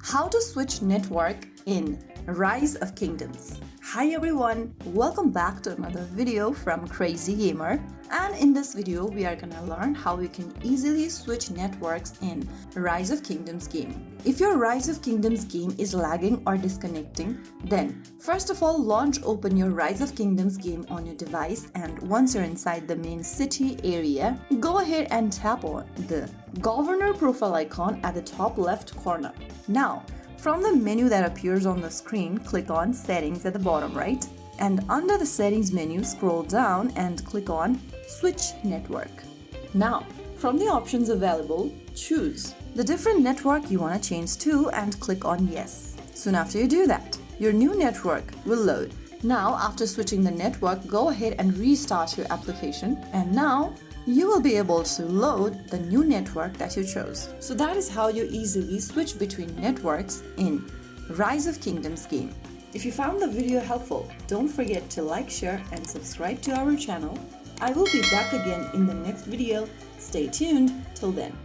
How to switch network in Rise of Kingdoms. Hi everyone, welcome back to another video from Crazy Gamer, and in this video we are gonna learn how you can easily switch networks in Rise of Kingdoms game. If your Rise of Kingdoms game is lagging or disconnecting, then first of all open your Rise of Kingdoms game on your device, and once you're inside the main city area, go ahead and tap on the Governor profile icon at the top left corner. Now, from the menu that appears on the screen, click on Settings at the bottom right, and under the Settings menu, scroll down and click on Switch Network. Now, from the options available, choose the different network you want to change to and click on Yes. Soon after you do that, your new network will load. Now, after switching the network, go ahead and restart your application, and now you will be able to load the new network that you chose. So that is how you easily switch between networks in Rise of Kingdoms game. If you found the video helpful, don't forget to like, share and subscribe to our channel. I will be back again in the next video. Stay tuned till then.